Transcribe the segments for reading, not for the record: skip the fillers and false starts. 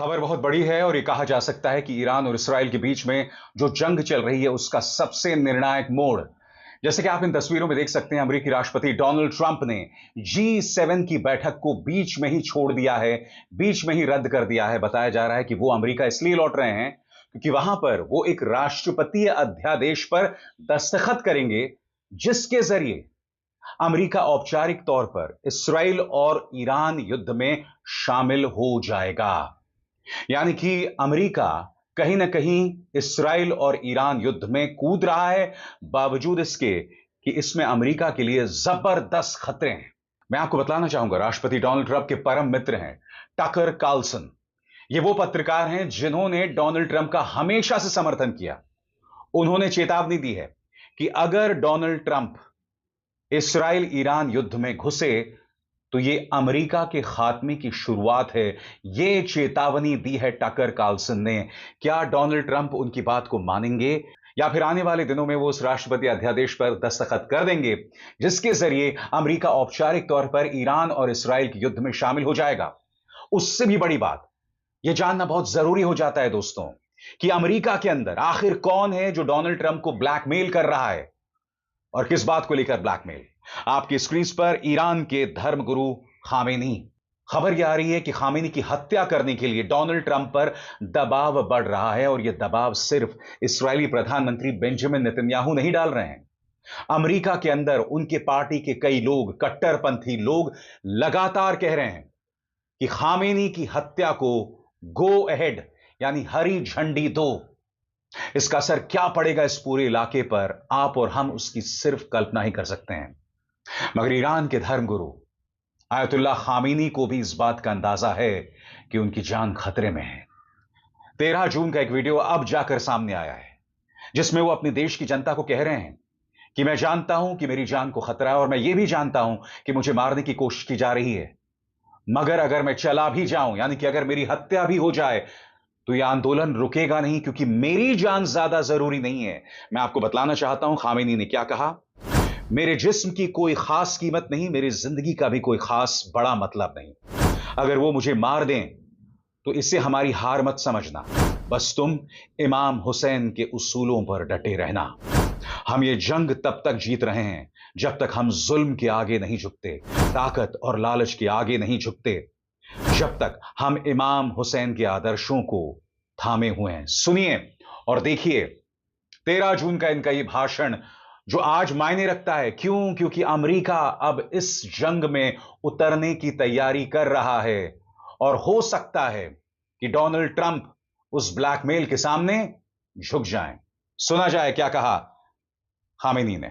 खबर बहुत बड़ी है और ये कहा जा सकता है कि ईरान और इसराइल के बीच में जो जंग चल रही है उसका सबसे निर्णायक मोड़। जैसे कि आप इन तस्वीरों में देख सकते हैं, अमेरिकी राष्ट्रपति डोनाल्ड ट्रंप ने जी7 की बैठक को बीच में ही छोड़ दिया है, बीच में ही रद्द कर दिया है। बताया जा रहा है कि वो अमेरिका इसलिए लौट रहे हैं क्योंकि वहां पर वो एक राष्ट्रपतीय अध्यादेश पर दस्तखत करेंगे, जिसके जरिए अमेरिका औपचारिक तौर पर इसराइल और ईरान युद्ध में शामिल हो जाएगा। यानी कि अमेरिका कहीं ना कहीं इसराइल और ईरान युद्ध में कूद रहा है, बावजूद इसके कि इसमें अमेरिका के लिए जबरदस्त खतरे हैं। मैं आपको बताना चाहूंगा, राष्ट्रपति डोनाल्ड ट्रंप के परम मित्र हैं टकर कार्लसन। ये वो पत्रकार हैं जिन्होंने डोनाल्ड ट्रंप का हमेशा से समर्थन किया। उन्होंने चेतावनी दी है कि अगर डोनाल्ड ट्रंप इसराइल ईरान युद्ध में घुसे तो ये अमेरिका के खात्मे की शुरुआत है। ये चेतावनी दी है टकर कार्लसन ने। क्या डोनाल्ड ट्रंप उनकी बात को मानेंगे या फिर आने वाले दिनों में वो उस राष्ट्रपति अध्यादेश पर दस्तखत कर देंगे जिसके जरिए अमेरिका औपचारिक तौर पर ईरान और इसराइल के युद्ध में शामिल हो जाएगा? उससे भी बड़ी बात यह जानना बहुत जरूरी हो जाता है दोस्तों कि अमेरिका के अंदर आखिर कौन है जो डोनाल्ड ट्रंप को ब्लैकमेल कर रहा है और किस बात को लेकर ब्लैकमेल। आपकी स्क्रीन पर ईरान के धर्मगुरु खामेनी। खबर यह आ रही है कि खामेनी की हत्या करने के लिए डोनाल्ड ट्रंप पर दबाव बढ़ रहा है और यह दबाव सिर्फ इस्राएली प्रधानमंत्री बेंजामिन नेतन्याहू नहीं डाल रहे हैं। अमेरिका के अंदर उनके पार्टी के कई लोग, कट्टरपंथी लोग लगातार कह रहे हैं कि खामेनी की हत्या को गो अहेड यानी हरी झंडी दो। इसका असर क्या पड़ेगा इस पूरे इलाके पर, आप और हम उसकी सिर्फ कल्पना ही कर सकते हैं। मगर ईरान के धर्मगुरु आयतुल्लाह खामेनी को भी इस बात का अंदाजा है कि उनकी जान खतरे में है। 13 जून का एक वीडियो अब जाकर सामने आया है जिसमें वो अपने देश की जनता को कह रहे हैं कि मैं जानता हूं कि मेरी जान को खतरा है और मैं ये भी जानता हूं कि मुझे मारने की कोशिश की जा रही है, मगर अगर मैं चला भी जाऊं, यानी कि अगर मेरी हत्या भी हो जाए, तो यह आंदोलन रुकेगा नहीं क्योंकि मेरी जान ज्यादा जरूरी नहीं है। मैं आपको बतलाना चाहता हूं खामेनी ने क्या कहा। मेरे जिस्म की कोई खास कीमत नहीं, मेरी जिंदगी का भी कोई खास बड़ा मतलब नहीं। अगर वो मुझे मार दें तो इसे हमारी हार मत समझना, बस तुम इमाम हुसैन के उसूलों पर डटे रहना। हम ये जंग तब तक जीत रहे हैं जब तक हम जुल्म के आगे नहीं झुकते, ताकत और लालच के आगे नहीं झुकते, जब तक हम इमाम हुसैन के आदर्शों को थामे हुए हैं। सुनिए और देखिए 13 जून का इनका ये भाषण जो आज मायने रखता है। क्यों? क्योंकि अमेरिका अब इस जंग में उतरने की तैयारी कर रहा है और हो सकता है कि डोनाल्ड ट्रंप उस ब्लैकमेल के सामने झुक जाएं। सुना जाए क्या कहा खामेनी ने।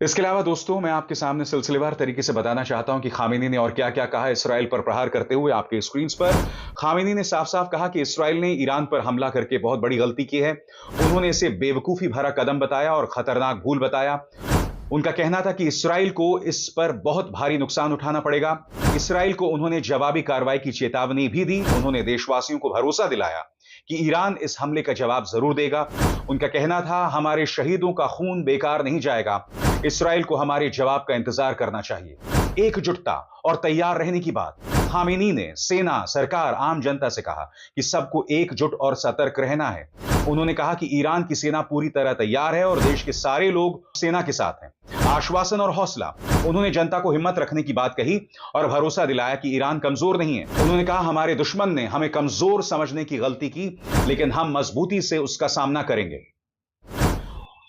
इसके अलावा दोस्तों, मैं आपके सामने सिलसिलेवार तरीके से बताना चाहता हूं कि खामेनी ने और क्या क्या कहा इसराइल पर प्रहार करते हुए। आपके स्क्रीन पर खामेनी ने साफ साफ कहा कि इसराइल ने ईरान पर हमला करके बहुत बड़ी गलती की है। उन्होंने इसे बेवकूफी भरा कदम बताया और खतरनाक भूल बताया। उनका कहना था कि इसराइल को इस पर बहुत भारी नुकसान उठाना पड़ेगा। इसराइल को उन्होंने जवाबी कार्रवाई की चेतावनी भी दी। उन्होंने देशवासियों को भरोसा दिलाया कि ईरान इस हमले का जवाब जरूर देगा। उनका कहना था हमारे शहीदों का खून बेकार नहीं जाएगा, इसराइल को हमारे जवाब का इंतजार करना चाहिए। एकजुटता और तैयार रहने की बात खामेनी ने सेना, सरकार, आम जनता से कहा कि सबको एकजुट और सतर्क रहना है। उन्होंने कहा कि ईरान की सेना पूरी तरह तैयार है और देश के सारे लोग सेना के साथ हैं। आश्वासन और हौसला। उन्होंने जनता को हिम्मत रखने की बात कही और भरोसा दिलाया कि ईरान कमजोर नहीं है। उन्होंने कहा, हमारे दुश्मन ने हमें कमजोर समझने की गलती की, लेकिन हम मजबूती से उसका सामना करेंगे।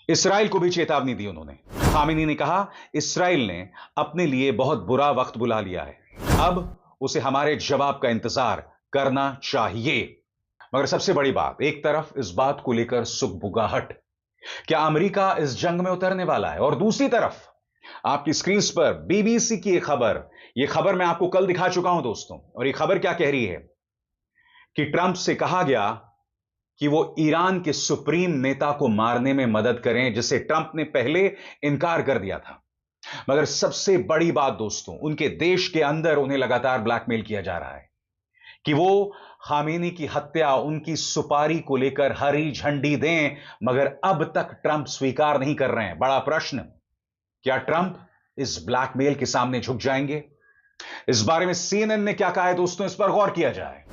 इसराइल को भी चेतावनी दी उन्होंने। खामेनी ने कहा, इसराइल ने अपने लिए बहुत बुरा वक्त बुला लिया है, अब उसे हमारे जवाब का इंतजार करना चाहिए। मगर सबसे बड़ी बात, एक तरफ इस बात को लेकर सुगबुगाहट, क्या अमेरिका इस जंग में उतरने वाला है, और दूसरी तरफ आपकी स्क्रीन पर बीबीसी की एक खबर, यह खबर मैं आपको कल दिखा चुका हूं दोस्तों, और यह खबर क्या कह रही है कि ट्रंप से कहा गया कि वो ईरान के सुप्रीम नेता को मारने में मदद करें, जिसे ट्रंप ने पहले इनकार कर दिया था। मगर सबसे बड़ी बात दोस्तों, उनके देश के अंदर उन्हें लगातार ब्लैकमेल किया जा रहा है कि वो खामेनी की हत्या, उनकी सुपारी को लेकर हरी झंडी दें, मगर अब तक ट्रंप स्वीकार नहीं कर रहे हैं। बड़ा प्रश्न, क्या ट्रंप इस ब्लैकमेल के सामने झुक जाएंगे? इस बारे में सीएनएन ने क्या कहा है दोस्तों, इस पर गौर किया जाए।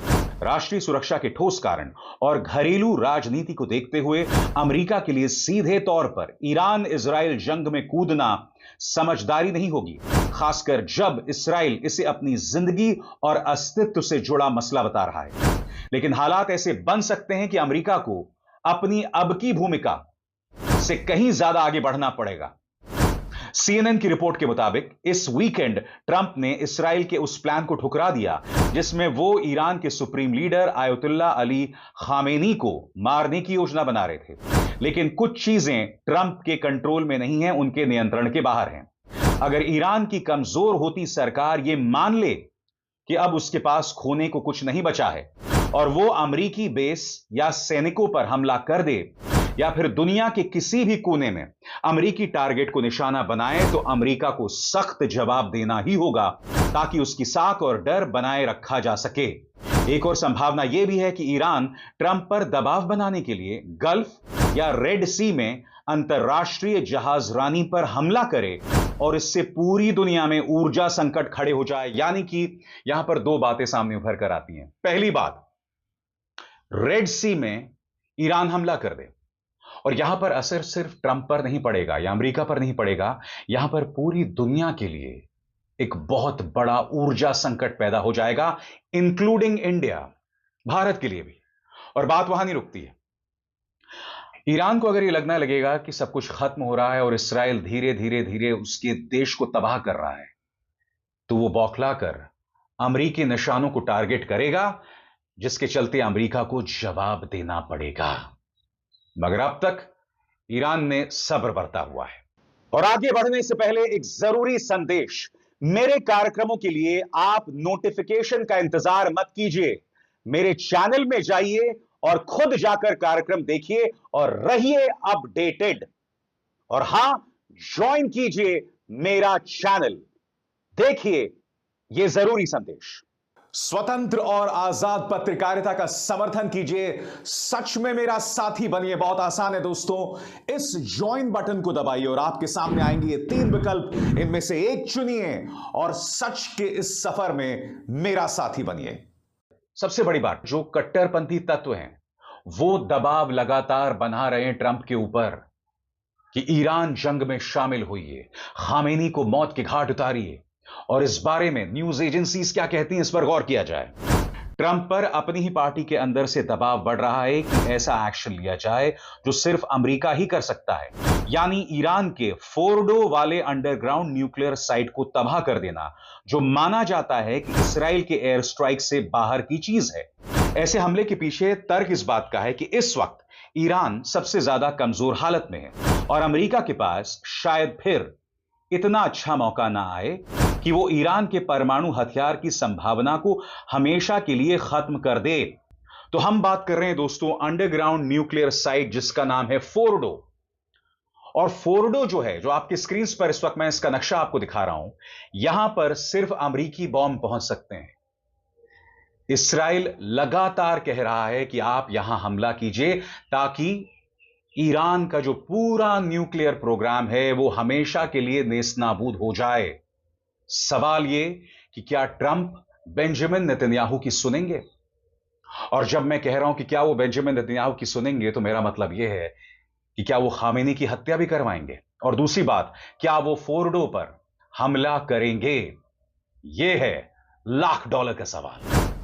राष्ट्रीय सुरक्षा के ठोस कारण और घरेलू राजनीति को देखते हुए अमेरिका के लिए सीधे तौर पर ईरान इजराइल जंग में कूदना समझदारी नहीं होगी, खासकर जब इस्राइल इसे अपनी जिंदगी और अस्तित्व से जुड़ा मसला बता रहा है। लेकिन हालात ऐसे बन सकते हैं कि अमेरिका को अपनी अब की भूमिका से कहीं ज्यादा आगे बढ़ना पड़ेगा। सीएनएन की रिपोर्ट के मुताबिक इस वीकेंड ट्रंप ने इस्राइल के उस प्लान को ठुकरा दिया जिसमें वो ईरान के supreme leader ayatollah Ali Khamenei को मारने की योजना बना रहे थे। लेकिन कुछ चीजें ट्रंप के कंट्रोल में नहीं हैं, उनके नियंत्रण के बाहर हैं। अगर ईरान की कमजोर होती सरकार ये मान ले कि अब उसके पास खोने को कुछ नहीं बचा है और वो अमेरिकी बेस या सैनिकों पर हमला कर दे, या फिर दुनिया के किसी भी कोने में अमेरिकी टारगेट को निशाना बनाए, तो अमेरिका को सख्त जवाब देना ही होगा ताकि उसकी साख और डर बनाए रखा जा सके। एक और संभावना यह भी है कि ईरान ट्रंप पर दबाव बनाने के लिए गल्फ या रेड सी में अंतरराष्ट्रीय जहाजरानी पर हमला करे और इससे पूरी दुनिया में ऊर्जा संकट खड़े हो जाए। यानी कि यहां पर दो बातें सामने उभर कर आती हैं। पहली बात, रेड सी में ईरान हमला कर दे और यहां पर असर सिर्फ ट्रंप पर नहीं पड़ेगा या अमेरिका पर नहीं पड़ेगा, यहां पर पूरी दुनिया के लिए एक बहुत बड़ा ऊर्जा संकट पैदा हो जाएगा, इंक्लूडिंग इंडिया, भारत के लिए भी। और बात वहां नहीं रुकती है। ईरान को अगर यह लगने लगेगा कि सब कुछ खत्म हो रहा है और इसराइल धीरे धीरे धीरे उसके देश को तबाह कर रहा है, तो वो बौखलाकर अमेरिकी निशानों को टारगेट करेगा, जिसके चलते अमेरिका को जवाब देना पड़ेगा। मगर अब तक ईरान ने सब्र बरता हुआ है। और आगे बढ़ने से पहले एक जरूरी संदेश, मेरे कार्यक्रमों के लिए आप नोटिफिकेशन का इंतजार मत कीजिए, मेरे चैनल में जाइए और खुद जाकर कार्यक्रम देखिए और रहिए अपडेटेड। और हां, ज्वाइन कीजिए मेरा चैनल, देखिए यह जरूरी संदेश। स्वतंत्र और आजाद पत्रकारिता का समर्थन कीजिए, सच में मेरा साथी बनिए। बहुत आसान है दोस्तों, इस ज्वाइन बटन को दबाइए और आपके सामने आएंगे ये 3 विकल्प, इनमें से एक चुनिए और सच के इस सफर में मेरा साथी बनिए। सबसे बड़ी बात, जो कट्टरपंथी तत्व हैं वो दबाव लगातार बना रहे हैं ट्रंप के ऊपर कि ईरान जंग में शामिल होइए, खामेनी को मौत के घाट उतारिए। और इस बारे में न्यूज एजेंसीज क्या कहती हैं, इस पर गौर किया जाए। ट्रंप पर अपनी ही पार्टी के अंदर से दबाव बढ़ रहा है कि ऐसा एक्शन लिया जाए जो सिर्फ अमेरिका ही कर सकता है, यानी ईरान के फोर्डो वाले अंडरग्राउंड न्यूक्लियर साइट को तबाह कर देना, जो माना जाता है कि इसराइल के एयर स्ट्राइक से बाहर की चीज है। ऐसे हमले के पीछे तर्क इस बात का है कि इस वक्त ईरान सबसे ज्यादा कमजोर हालत में है और अमेरिका के पास शायद फिर इतना अच्छा मौका ना आए कि वो ईरान के परमाणु हथियार की संभावना को हमेशा के लिए खत्म कर दे। तो हम बात कर रहे हैं दोस्तों अंडरग्राउंड न्यूक्लियर साइट जिसका नाम है फोर्डो। और फोर्डो जो है, जो आपकी स्क्रीन पर इस वक्त मैं इसका नक्शा आपको दिखा रहा हूं, यहां पर सिर्फ अमेरिकी बॉम्ब पहुंच सकते हैं। इसराइल लगातार कह रहा है कि आप यहां हमला कीजिए ताकि ईरान का जो पूरा न्यूक्लियर प्रोग्राम है वो हमेशा के लिए नेस्तनाबूद हो जाए। सवाल यह कि क्या ट्रंप बेंजामिन नेतन्याहू की सुनेंगे? और जब मैं कह रहा हूं कि क्या वो बेंजामिन नेतन्याहू की सुनेंगे, तो मेरा मतलब यह है कि क्या वो खामेनी की हत्या भी करवाएंगे? और दूसरी बात, क्या वो फोर्डो पर हमला करेंगे? यह है $1,00,000 का सवाल।